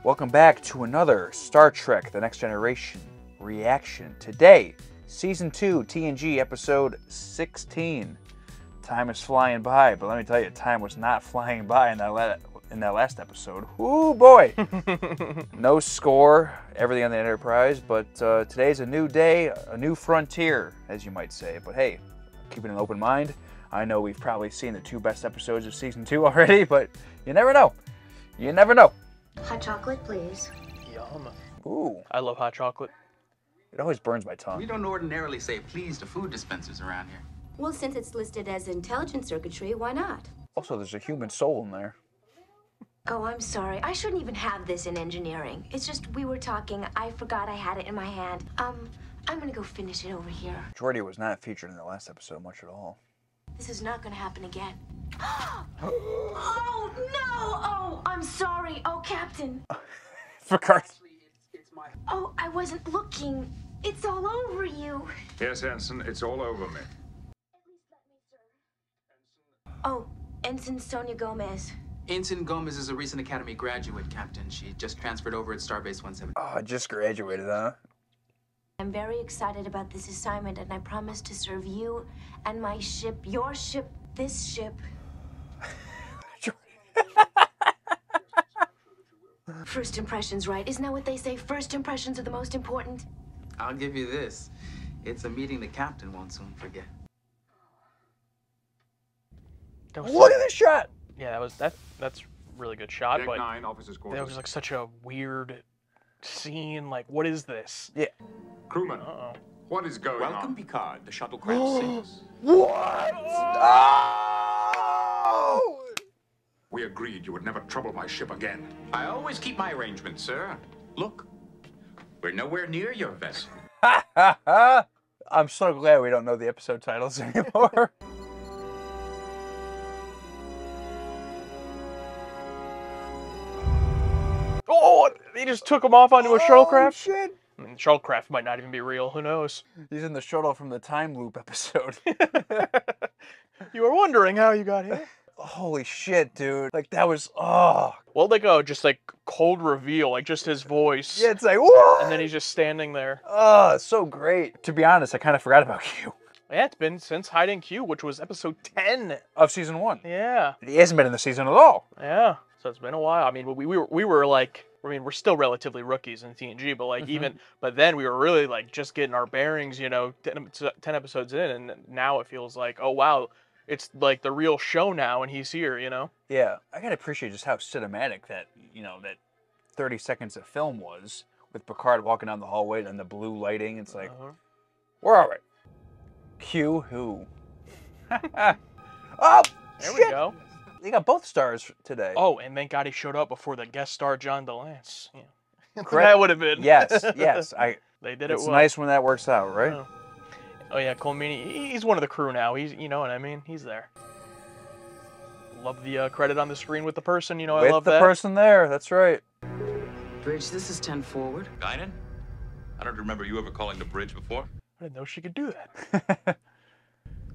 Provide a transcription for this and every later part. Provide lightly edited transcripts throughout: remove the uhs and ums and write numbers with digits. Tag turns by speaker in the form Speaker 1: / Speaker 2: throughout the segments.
Speaker 1: Welcome back to another Star Trek The Next Generation reaction. Today, Season 2, TNG, Episode 16. Time is flying by, but let me tell you, time was not flying by in that last episode. Ooh, boy! No score, everything on the Enterprise, but today's a new day, a new frontier, as you might say. But hey, keeping an open mind. I know we've probably seen the 2 best episodes of Season 2 already, but you never know. You never know.
Speaker 2: Hot chocolate, please.
Speaker 3: Yum.
Speaker 1: Ooh.
Speaker 3: I love hot chocolate.
Speaker 1: It always burns my tongue.
Speaker 4: We don't ordinarily say please to food dispensers around here.
Speaker 2: Well, since it's listed as intelligent circuitry, why not?
Speaker 1: Also, there's a human soul in there.
Speaker 2: Oh, I'm sorry. I shouldn't even have this in engineering. It's just we were talking. I forgot I had it in my hand. I'm gonna go finish it over here.
Speaker 1: Geordi was not featured in the last episode much at all.
Speaker 2: This is not gonna happen again. Oh, no! Oh, I'm sorry. Oh, Captain.
Speaker 1: Picard.
Speaker 2: Oh, I wasn't looking. It's all over you.
Speaker 5: Yes, Ensign, it's all over me.
Speaker 2: Oh, Ensign Sonia Gomez.
Speaker 4: Ensign Gomez is a recent Academy graduate, Captain. She just transferred over at Starbase 170.
Speaker 1: Oh, I just graduated, huh?
Speaker 2: I'm very excited about this assignment, and I promise to serve you and my ship, your ship, this ship. First impressions, right? Isn't that what they say? First impressions are the most important.
Speaker 4: I'll give you this. It's a meeting the Captain won't soon forget.
Speaker 1: Look at this shot!
Speaker 3: Yeah, that's really good shot,
Speaker 5: Deck
Speaker 3: but
Speaker 5: 9, officers' quarters.
Speaker 3: that was like such a weird scene. Like, what is this?
Speaker 1: Yeah.
Speaker 5: Crewman, what is going on?
Speaker 6: Welcome, Picard. The shuttlecraft sinks.
Speaker 1: What? Oh!
Speaker 5: We agreed you would never trouble my ship again.
Speaker 6: I always keep my arrangements, sir. Look, we're nowhere near your vessel.
Speaker 1: I'm so glad we don't know the episode titles anymore.
Speaker 3: Oh, he just took him off onto a shuttlecraft?
Speaker 1: Shit.
Speaker 3: I mean, the shuttlecraft might not even be real. Who knows?
Speaker 1: He's in the shuttle from the time loop episode.
Speaker 3: You were wondering how you got here?
Speaker 1: Holy shit, dude. Like, that was, oh.
Speaker 3: Well, they go just like cold reveal, like just his voice.
Speaker 1: Yeah, it's like, whoa!
Speaker 3: And then he's just standing there.
Speaker 1: Oh, so great. To be honest, I kind of forgot about Q.
Speaker 3: Yeah, it's been since Hiding Q, which was episode 10
Speaker 1: of Season 1.
Speaker 3: Yeah.
Speaker 1: He hasn't been in the season at all.
Speaker 3: Yeah. So it's been a while. I mean, we were like, I mean, we're still relatively rookies in TNG, but like but then we were really like just getting our bearings, you know, 10 episodes in, and now it feels like, oh wow, it's like the real show now, and he's here, you know?
Speaker 1: Yeah, I gotta appreciate just how cinematic that, you know, that 30 seconds of film was, with Picard walking down the hallway and the blue lighting. It's like, where are we? Q who? Oh,
Speaker 3: There
Speaker 1: shit!
Speaker 3: we go.
Speaker 1: They got both stars today.
Speaker 3: Oh, and thank God he showed up before the guest star John DeLance. Yeah.
Speaker 1: Correct.
Speaker 3: That would have been.
Speaker 1: Yes, yes.
Speaker 3: They did
Speaker 1: It's
Speaker 3: it well.
Speaker 1: nice when that works out, right?
Speaker 3: Yeah. Oh yeah, Colmini, he's one of the crew now. He's, you know what I mean? He's there. Love the credit on the screen with the person, you know, I love
Speaker 1: With
Speaker 3: that.
Speaker 1: the person there, that's right.
Speaker 4: Bridge, this is 10 forward.
Speaker 7: Guinan? I don't remember you ever calling the bridge before.
Speaker 3: I didn't know she could do that.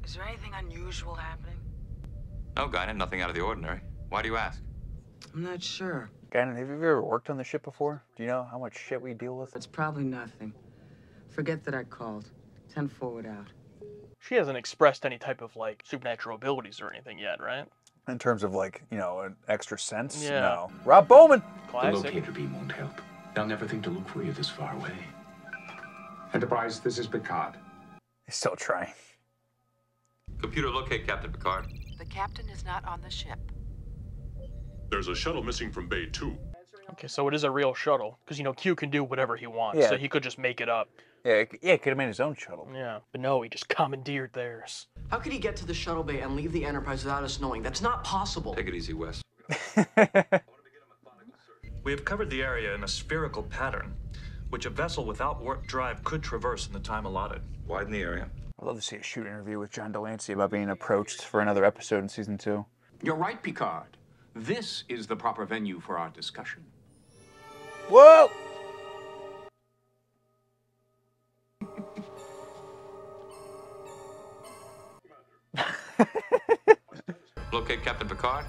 Speaker 8: Is there anything unusual happening?
Speaker 7: No, Guinan, nothing out of the ordinary. Why do you ask?
Speaker 4: I'm not sure.
Speaker 1: Guinan, have you ever worked on the ship before? Do you know how much shit we deal with?
Speaker 4: It's probably nothing. Forget that I called. 10 forward out.
Speaker 3: She hasn't expressed any type of like supernatural abilities or anything yet, right?
Speaker 1: In terms of like, you know, an extra sense?
Speaker 3: Yeah.
Speaker 1: No. Rob Bowman!
Speaker 6: The
Speaker 3: Classic.
Speaker 6: locator beam won't help. They'll never think to look for you this far away.
Speaker 5: Enterprise, this is Picard.
Speaker 1: He's still trying.
Speaker 7: Computer locate Captain Picard.
Speaker 8: The captain is not on the ship.
Speaker 9: There's a shuttle missing from Bay 2.
Speaker 3: Okay, so it is a real shuttle. Because, you know, Q can do whatever he wants.
Speaker 1: Yeah.
Speaker 3: So he could just make it up.
Speaker 1: Yeah, he could have made his own shuttle.
Speaker 3: Yeah. But no, he just commandeered theirs.
Speaker 10: How could he get to the shuttle bay and leave the Enterprise without us knowing? That's not possible.
Speaker 7: Take it easy, Wes.
Speaker 11: We have covered the area in a spherical pattern, which a vessel without warp drive could traverse in the time allotted.
Speaker 7: Widen the area.
Speaker 1: I'd love to see a shoot interview with John DeLance about being approached for another episode in Season 2.
Speaker 6: You're right, Picard. This is the proper venue for our discussion.
Speaker 1: Whoa!
Speaker 7: Locate Captain Picard.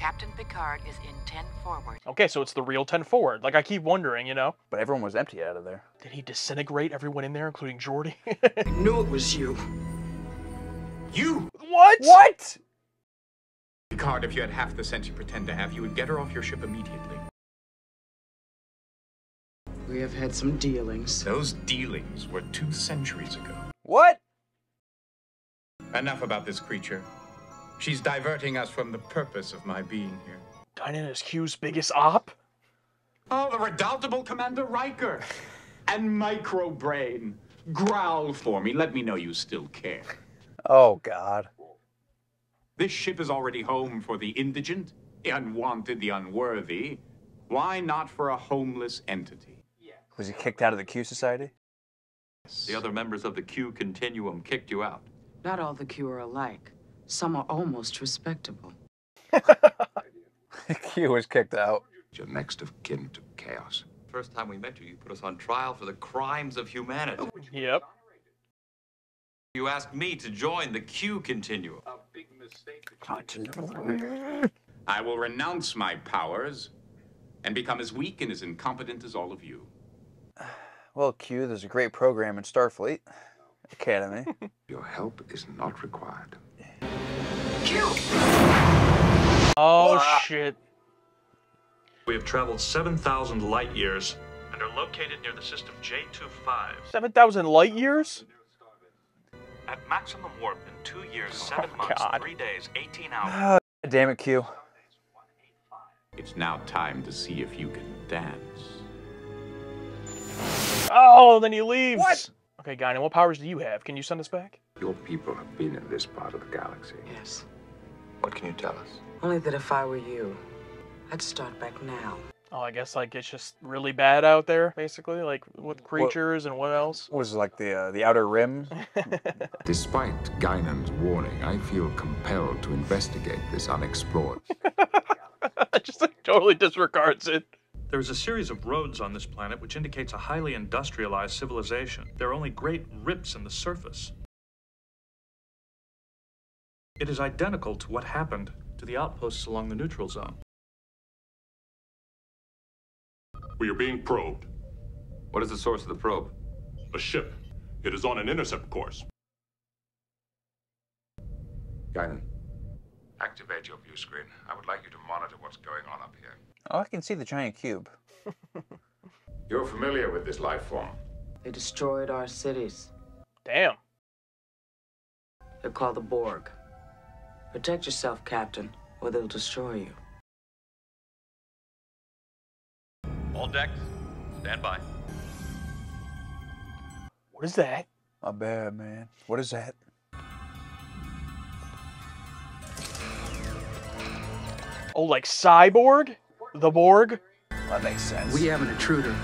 Speaker 8: Captain Picard is in 10 forward.
Speaker 3: Okay, so it's the real 10 forward. Like, I keep wondering, you know?
Speaker 1: But everyone was empty out of there.
Speaker 3: Did he disintegrate everyone in there, including Geordi?
Speaker 10: I knew it was you.
Speaker 6: You!
Speaker 3: What?
Speaker 1: What?
Speaker 6: Picard, if you had half the sense you pretend to have, you would get her off your ship immediately.
Speaker 8: We have had some dealings.
Speaker 6: Those dealings were 2 centuries ago.
Speaker 1: What?
Speaker 6: Enough about this creature. She's diverting us from the purpose of my being here.
Speaker 3: Guinan is Q's biggest op?
Speaker 6: Oh, the redoubtable Commander Riker! And Microbrain. Growl for me. Let me know you still care.
Speaker 1: Oh, God.
Speaker 6: This ship is already home for the indigent, the unwanted, the unworthy. Why not for a homeless entity?
Speaker 1: Was he kicked out of the Q Society?
Speaker 7: The other members of the Q Continuum kicked you out.
Speaker 8: Not all the Q are alike. Some are almost respectable.
Speaker 1: Q was kicked out.
Speaker 5: You're next of kin to chaos.
Speaker 7: First time we met you, you put us on trial for the crimes of humanity.
Speaker 3: Yep.
Speaker 7: You asked me to join the Q Continuum.
Speaker 6: A big mistake. I will renounce my powers and become as weak and as incompetent as all of you.
Speaker 1: Well, Q, there's a great program in Starfleet Academy.
Speaker 5: Your help is not required.
Speaker 8: Q!
Speaker 3: Oh, shit.
Speaker 11: We have traveled 7,000 light years and are located near the system J25.
Speaker 3: 7,000 light years?
Speaker 11: At maximum warp in 2 years, 7 months,
Speaker 3: God.
Speaker 11: 3 days, 18 hours.
Speaker 1: Oh, damn it, Q.
Speaker 6: It's now time to see if you can dance.
Speaker 3: Oh, then he leaves.
Speaker 1: What?
Speaker 3: Okay, Guinan, what powers do you have? Can you send us back?
Speaker 5: Your people have been in this part of the galaxy.
Speaker 8: Yes.
Speaker 7: What can you tell us?
Speaker 8: Only that if I were you, I'd start back now.
Speaker 3: Oh, I guess, like, it's just really bad out there, basically? Like, with creatures and what else?
Speaker 1: Was it like the Outer Rim?
Speaker 5: Despite Guinan's warning, I feel compelled to investigate this unexplored.
Speaker 3: Just, like, totally disregards it.
Speaker 11: There is a series of roads on this planet which indicates a highly industrialized civilization. There are only great rips in the surface. It is identical to what happened to the outposts along the neutral zone.
Speaker 9: We are being probed.
Speaker 7: What is the source of the probe?
Speaker 9: A ship. It is on an intercept course.
Speaker 5: Guinan, activate your view screen. I would like you to monitor what's going on up here.
Speaker 1: Oh, I can see the giant cube.
Speaker 5: You're familiar with this life form.
Speaker 8: They destroyed our cities.
Speaker 3: Damn.
Speaker 8: They're called the Borg. Protect yourself, Captain, or they'll destroy you.
Speaker 7: All decks, stand by.
Speaker 3: What is that?
Speaker 1: My bad, man. What is that?
Speaker 3: Oh, like Cyborg? The Borg?
Speaker 1: That makes sense.
Speaker 10: We have an intruder.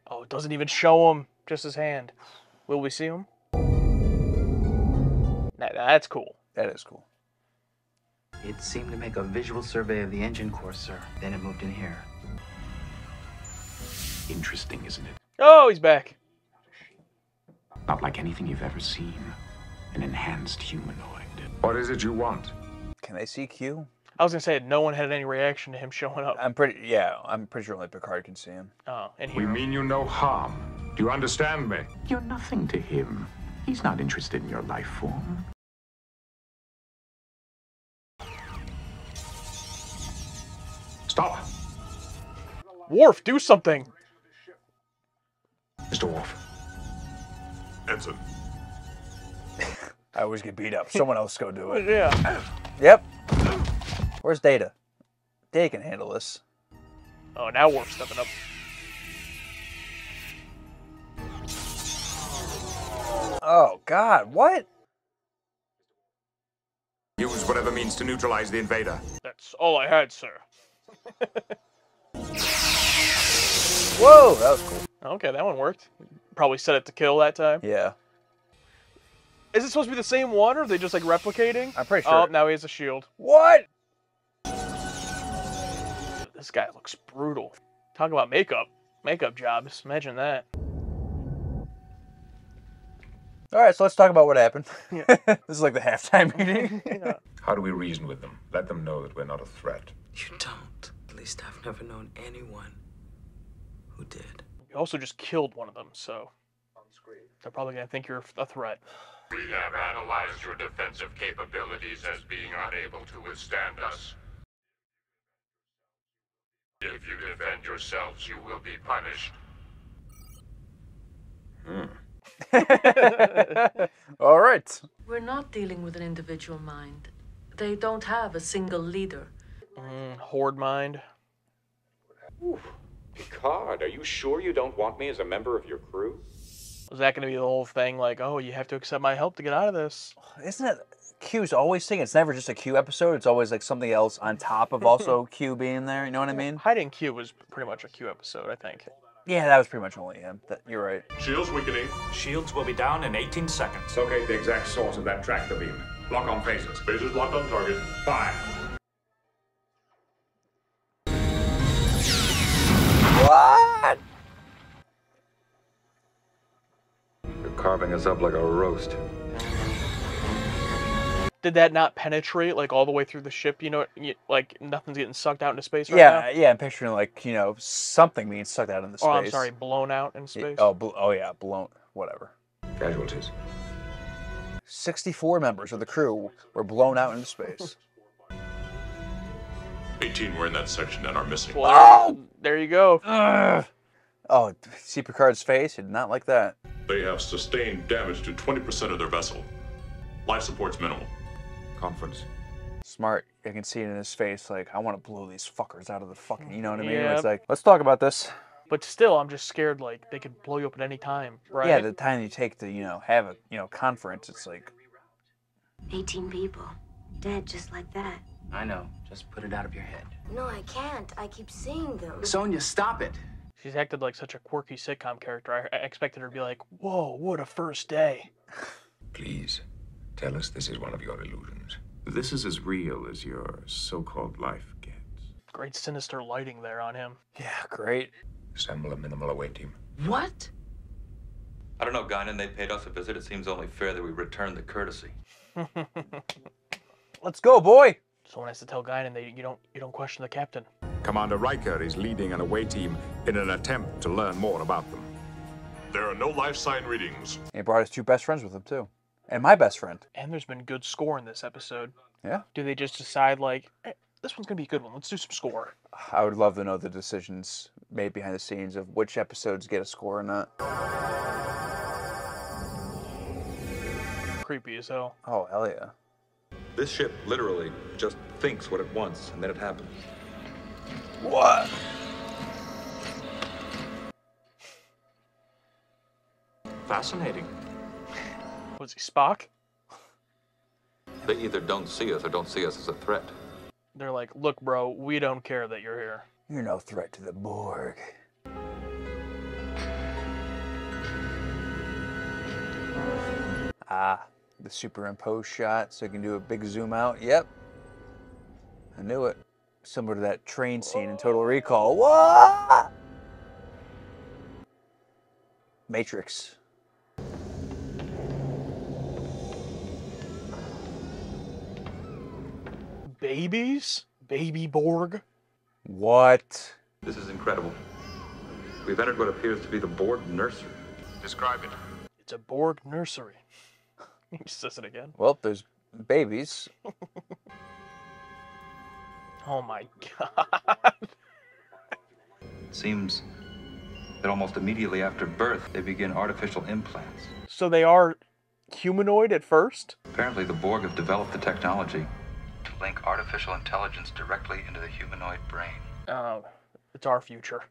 Speaker 3: Oh, it doesn't even show him. Just his hand. Will we see him? That's cool.
Speaker 1: That is cool.
Speaker 12: It seemed to make a visual survey of the engine core, sir. Then it moved in here.
Speaker 6: Interesting, isn't it?
Speaker 3: Oh, he's back.
Speaker 6: Not like anything you've ever seen. An enhanced humanoid.
Speaker 5: What is it you want?
Speaker 1: Can they see Q?
Speaker 3: I was gonna say no one had any reaction to him showing up.
Speaker 1: I'm pretty sure only Picard can see him.
Speaker 3: Oh, and
Speaker 5: We mean you no harm. Do you understand me?
Speaker 6: You're nothing to him. He's not interested in your life form.
Speaker 5: Stop!
Speaker 3: Worf, do something!
Speaker 5: Mr. Worf.
Speaker 9: Ensign.
Speaker 1: I always get beat up. Someone else go do it.
Speaker 3: Yeah.
Speaker 1: Yep. Where's Data? Data can handle this.
Speaker 3: Oh, now Worf's stepping up.
Speaker 1: Oh, God, what?
Speaker 5: Use whatever means to neutralize the invader.
Speaker 3: That's all I had, sir.
Speaker 1: Whoa, that was cool.
Speaker 3: Okay, that one worked. Probably set it to kill that time.
Speaker 1: Yeah.
Speaker 3: Is it supposed to be the same one, or are they just, like, replicating?
Speaker 1: I'm pretty sure.
Speaker 3: Oh, now he has a shield.
Speaker 1: What?
Speaker 3: This guy looks brutal. Talk about makeup. Makeup jobs. Imagine that.
Speaker 1: All right, so let's talk about what happened. Yeah. This is like the halftime meeting.
Speaker 3: Yeah.
Speaker 5: How do we reason with them? Let them know that we're not a threat.
Speaker 8: You don't. At least I've never known anyone who did.
Speaker 3: You also just killed one of them, so they're probably going to think you're a threat.
Speaker 9: We have analyzed your defensive capabilities as being unable to withstand us. If you defend yourselves, you will be punished.
Speaker 1: All right.
Speaker 13: We're not dealing with an individual mind. They don't have a single leader.
Speaker 3: Horde mind.
Speaker 6: Ooh. Picard, are you sure you don't want me as a member of your crew?
Speaker 3: Was that going to be the whole thing? Like, oh, you have to accept my help to get out of this.
Speaker 1: Isn't it Q's always saying it's never just a Q episode? It's always like something else on top of also Q being there. You know what I mean?
Speaker 3: Hiding Q was pretty much a Q episode, I think.
Speaker 1: Yeah, that was pretty much only him. You're right.
Speaker 9: Shields weakening.
Speaker 11: Shields will be down in 18 seconds.
Speaker 6: Locate the exact source of that tractor beam. Lock on phasers.
Speaker 9: Phasers locked on target.
Speaker 6: Fire.
Speaker 1: What?
Speaker 5: You're carving us up like a roast.
Speaker 3: Did that not penetrate like all the way through the ship? You know, like nothing's getting sucked out into space right now?
Speaker 1: Yeah, I'm picturing like, you know, something being sucked out into space.
Speaker 3: Oh, I'm sorry, blown out in space?
Speaker 1: Oh yeah, blown, whatever.
Speaker 5: Casualties.
Speaker 1: 64 members of the crew were blown out into space.
Speaker 9: 18 were in that section and are missing.
Speaker 3: Well, there you go.
Speaker 1: Oh, see Picard's face? He did not like that.
Speaker 9: They have sustained damage to 20% of their vessel. Life support's minimal.
Speaker 5: Conference.
Speaker 1: Smart. I can see it in his face, like, I want to blow these fuckers out of the fucking, you know what I mean?
Speaker 3: Yeah.
Speaker 1: It's like, let's talk about this.
Speaker 3: But still, I'm just scared, like, they could blow you up at any time, right?
Speaker 1: Yeah, the time you take to, you know, have a, you know, conference, it's like...
Speaker 2: 18 people. Dead just like that.
Speaker 12: I know. Just put it out of your head.
Speaker 2: No, I can't. I keep seeing them.
Speaker 12: Sonya, stop it.
Speaker 3: She's acted like such a quirky sitcom character. I expected her to be like, whoa, what a first day.
Speaker 5: Please, tell us this is one of your illusions.
Speaker 6: This is as real as your so-called life gets.
Speaker 3: Great sinister lighting there on him.
Speaker 1: Yeah, great.
Speaker 5: Assemble a minimal away team.
Speaker 12: What?
Speaker 7: I don't know, Guinan. They paid us a visit. It seems only fair that we return the courtesy.
Speaker 1: Let's go, boy!
Speaker 3: Someone has to tell Guinan that you don't question the captain.
Speaker 5: Commander Riker is leading an away team in an attempt to learn more about them.
Speaker 9: There are no life sign readings.
Speaker 1: He brought his two best friends with him, too. And my best friend.
Speaker 3: And there's been good score in this episode.
Speaker 1: Yeah.
Speaker 3: Do they just decide, like, hey, this one's going to be a good one. Let's do some score.
Speaker 1: I would love to know the decisions made behind the scenes of which episodes get a score or not.
Speaker 3: Creepy as hell.
Speaker 1: Oh, hell yeah.
Speaker 11: This ship literally just thinks what it wants, and then it happens.
Speaker 1: What?
Speaker 11: Fascinating.
Speaker 3: Was he Spock?
Speaker 7: They either don't see us or don't see us as a threat.
Speaker 3: They're like, look, bro, we don't care that you're here.
Speaker 1: You're no threat to the Borg. Ah, the superimposed shot so you can do a big zoom out. Yep. I knew it. Similar to that train scene in Total Recall. What? Matrix.
Speaker 3: Babies? Baby Borg?
Speaker 1: What?
Speaker 11: This is incredible. We've entered what appears to be the Borg nursery.
Speaker 6: Describe it.
Speaker 3: It's a Borg nursery. He says it again.
Speaker 1: Well, there's babies.
Speaker 3: Oh my god.
Speaker 12: It seems that almost immediately after birth, they begin artificial implants.
Speaker 3: So they are humanoid at first?
Speaker 12: Apparently, the Borg have developed the technology to link artificial intelligence directly into the humanoid brain.
Speaker 3: Oh, it's our future.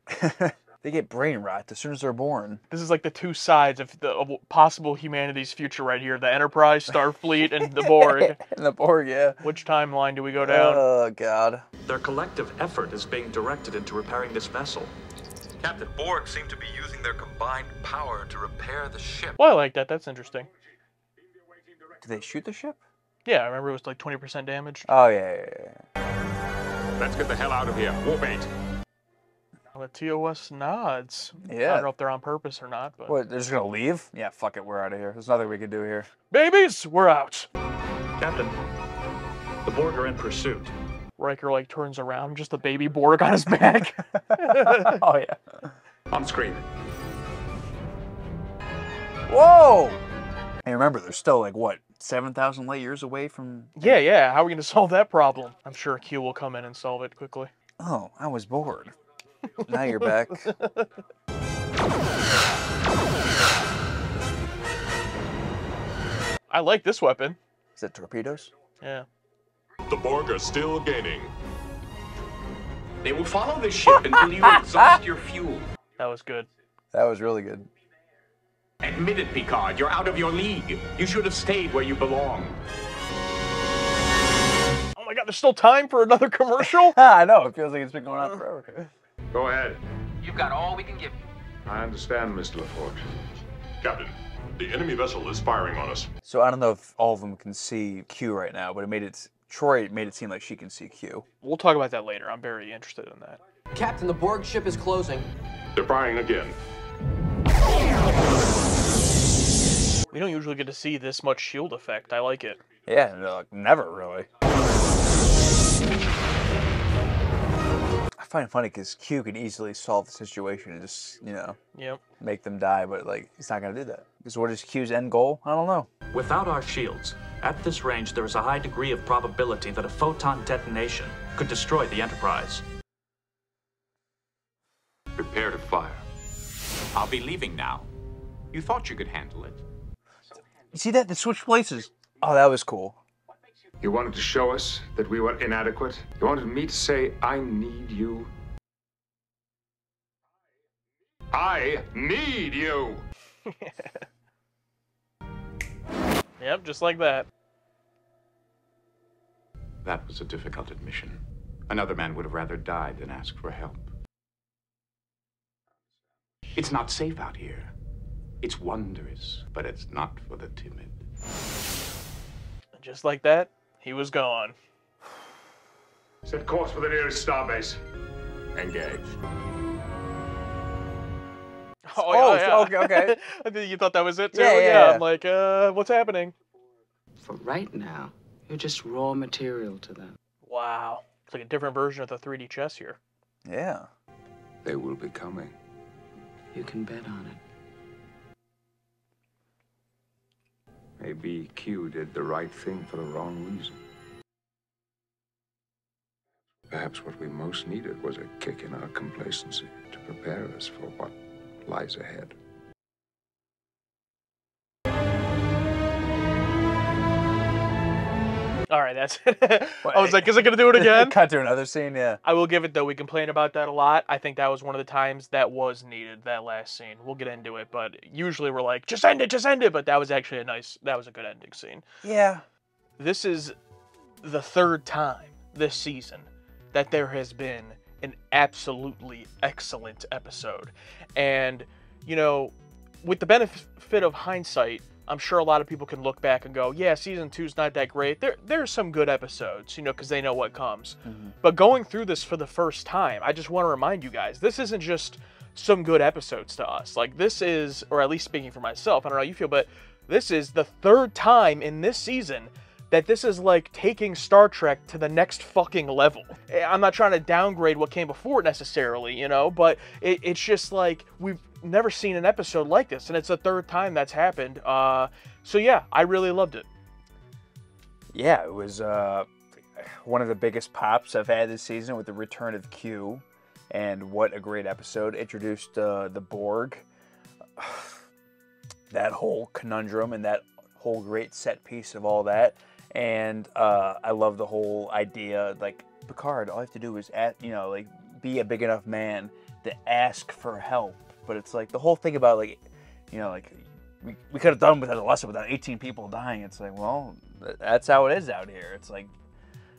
Speaker 1: They get brain rot as soon as they're born.
Speaker 3: This is like the two sides of possible humanity's future right here. The Enterprise, Starfleet, and the Borg.
Speaker 1: And the Borg, yeah.
Speaker 3: Which timeline do we go down?
Speaker 1: Oh, God.
Speaker 11: Their collective effort is being directed into repairing this vessel.
Speaker 7: Captain Borg seem to be using their combined power to repair the ship.
Speaker 3: Well, I like that. That's interesting.
Speaker 1: Did they shoot the ship?
Speaker 3: Yeah, I remember it was like 20% damaged.
Speaker 1: Oh, yeah.
Speaker 6: Let's get the hell out of here. Warp 8.
Speaker 3: The TOS nods.
Speaker 1: Yeah.
Speaker 3: I don't know if they're on purpose or not, but...
Speaker 1: What, they're just gonna leave? Yeah, fuck it, we're out of here. There's nothing we can do here.
Speaker 3: Babies, we're out!
Speaker 11: Captain, the Borg are in pursuit.
Speaker 3: Riker, like, turns around, just a baby Borg on his back.
Speaker 1: Oh, yeah.
Speaker 6: On screen.
Speaker 1: Whoa! Hey, remember, they're still, like, what, 7,000 light years away from...
Speaker 3: Yeah, how are we going to solve that problem? I'm sure Q will come in and solve it quickly.
Speaker 1: Oh, I was bored. Now you're back.
Speaker 3: I like this weapon.
Speaker 1: Is that torpedoes?
Speaker 3: Yeah.
Speaker 9: The Borg are still gaining.
Speaker 14: They will follow the ship until you exhaust your fuel.
Speaker 3: That was good.
Speaker 1: That was really good.
Speaker 14: Admit it, Picard. You're out of your league. You should have stayed where you belong.
Speaker 3: Oh my god, there's still time for another commercial?
Speaker 1: I know, it feels like it's been going on forever.
Speaker 6: Go ahead.
Speaker 14: You've got all we can give you.
Speaker 6: I understand, Mr. LaForge.
Speaker 9: Captain, the enemy vessel is firing on us.
Speaker 1: So I don't know if all of them can see Q right now, but Troy made it seem like she can see Q.
Speaker 3: We'll talk about that later. I'm very interested in that.
Speaker 10: Captain, the Borg ship is closing.
Speaker 9: They're firing again.
Speaker 3: We don't usually get to see this much shield effect. I like it.
Speaker 1: Yeah, no, never really. I find it funny because Q can easily solve the situation and just, make them die, but like he's not gonna do that. Because what is Q's end goal? I don't know.
Speaker 11: Without our shields, at this range there is a high degree of probability that a photon detonation could destroy the Enterprise.
Speaker 6: Prepare to fire. I'll be leaving now. You thought you could handle it.
Speaker 1: You see that? They switched places. Oh, that was cool.
Speaker 5: You wanted to show us that we were inadequate? You wanted me to say, I need you? I need you!
Speaker 3: Yep, just like that.
Speaker 6: That was a difficult admission. Another man would have rather died than asked for help. It's not safe out here. It's wondrous, but it's not for the timid.
Speaker 3: Just like that, he was gone.
Speaker 5: Set course for the nearest starbase. Engage.
Speaker 3: Oh yeah.
Speaker 1: Okay.
Speaker 3: I think you thought that was it too?
Speaker 1: Yeah.
Speaker 3: I'm like, what's happening?
Speaker 8: For right now, you're just raw material to them.
Speaker 3: Wow. It's like a different version of the 3D chess here.
Speaker 1: Yeah.
Speaker 5: They will be coming.
Speaker 8: You can bet on it.
Speaker 5: Maybe Q did the right thing for the wrong reason. Perhaps what we most needed was a kick in our complacency to prepare us for what lies ahead.
Speaker 3: All right, that's it. I was like, is it going to do it again?
Speaker 1: Cut to another scene, yeah.
Speaker 3: I will give it, though. We complain about that a lot. I think that was one of the times that was needed, that last scene. We'll get into it, but usually we're like, just end it. But that was actually that was a good ending scene.
Speaker 1: Yeah.
Speaker 3: This is the third time this season that there has been an absolutely excellent episode. And, with the benefit of hindsight, I'm sure a lot of people can look back and go, yeah, season 2's not that great. There's some good episodes, because they know what comes. Mm-hmm. But going through this for the first time, I just want to remind you guys, this isn't just some good episodes to us. Like, this is, or at least speaking for myself, I don't know how you feel, but this is the third time in this season that this is like taking Star Trek to the next fucking level. I'm not trying to downgrade what came before it necessarily, but it's just like we've never seen an episode like this, and it's the third time that's happened. So yeah, I really loved it.
Speaker 1: Yeah, it was one of the biggest pops I've had this season with the return of Q, and what a great episode. Introduced the Borg, that whole conundrum and that whole great set piece of all that. And I love the whole idea, like, Picard, all you have to do is, be a big enough man to ask for help. But it's like, the whole thing about, we could have done without a lesson without 18 people dying. It's like, well, that's how it is out here. It's like,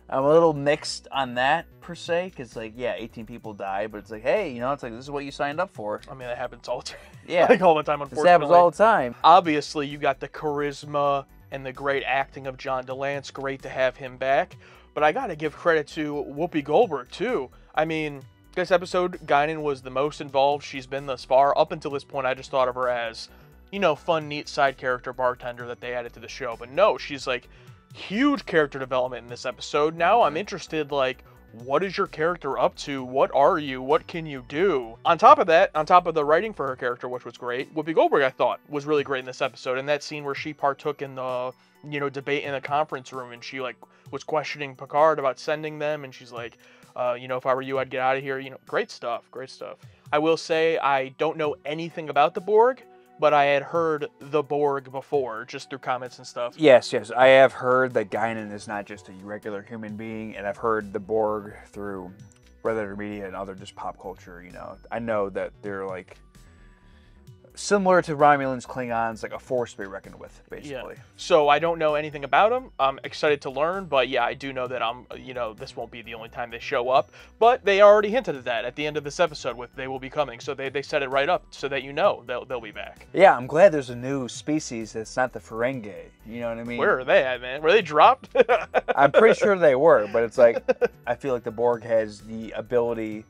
Speaker 1: I'm a little mixed on that, per se, because, 18 people die, but it's like, hey, it's like, this is what you signed up for.
Speaker 3: I mean, that happens all the time.
Speaker 1: Yeah.
Speaker 3: All the time, unfortunately.
Speaker 1: This happens all the time.
Speaker 3: Obviously, you got the charisma and the great acting of John DeLance. Great to have him back. But I got to give credit to Whoopi Goldberg, too. I mean, This episode, Guinan was the most involved she's been thus far. Up until this point, I just thought of her as, you know, fun, neat side character bartender that they added to the show. But no, she's like huge character development in this episode. Now I'm interested, like, what is your character up to? What are you? What can you do? On top of that, on top of the writing for her character, which was great, Whoopi Goldberg, I thought, was really great in this episode. And that scene where she partook in the, you know, debate in the conference room, and she, like, was questioning Picard about sending them, and she's like, you know, if I were you, I'd get out of here. You know, great stuff, great stuff. I will say I don't know anything about the Borg, but I had heard the Borg before, just through comments and stuff.
Speaker 1: Yes, I have heard that Guinan is not just a regular human being, and I've heard the Borg through Red Media and other just pop culture, you know. I know that they're, like, similar to Romulans, Klingons, like a force to be reckoned with, basically.
Speaker 3: Yeah. So I don't know anything about them. I'm excited to learn, but yeah, I do know that you know, this won't be the only time they show up. But they already hinted at that at the end of this episode with they will be coming. So they set it right up so that you know they'll be back.
Speaker 1: Yeah, I'm glad there's a new species that's not the Ferengi. You know what I mean?
Speaker 3: Where are they at, man? Were they dropped?
Speaker 1: I'm pretty sure they were, but it's like, I feel like the Borg has the ability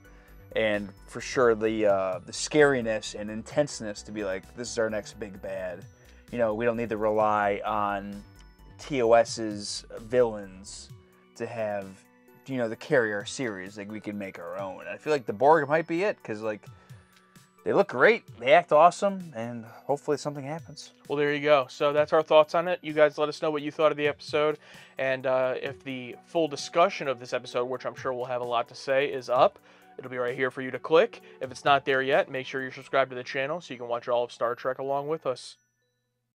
Speaker 1: and for sure the scariness and intenseness to be like, this is our next big bad. You know, we don't need to rely on TOS's villains to have, you know, to carry our series. Like, we can make our own. I feel like the Borg might be it, because, like, they look great, they act awesome, and hopefully something happens.
Speaker 3: Well, there you go. So that's our thoughts on it. You guys let us know what you thought of the episode, and if the full discussion of this episode, which I'm sure we'll have a lot to say, is up, it'll be right here for you to click. If it's not there yet, make sure you're subscribed to the channel so you can watch all of Star Trek along with us.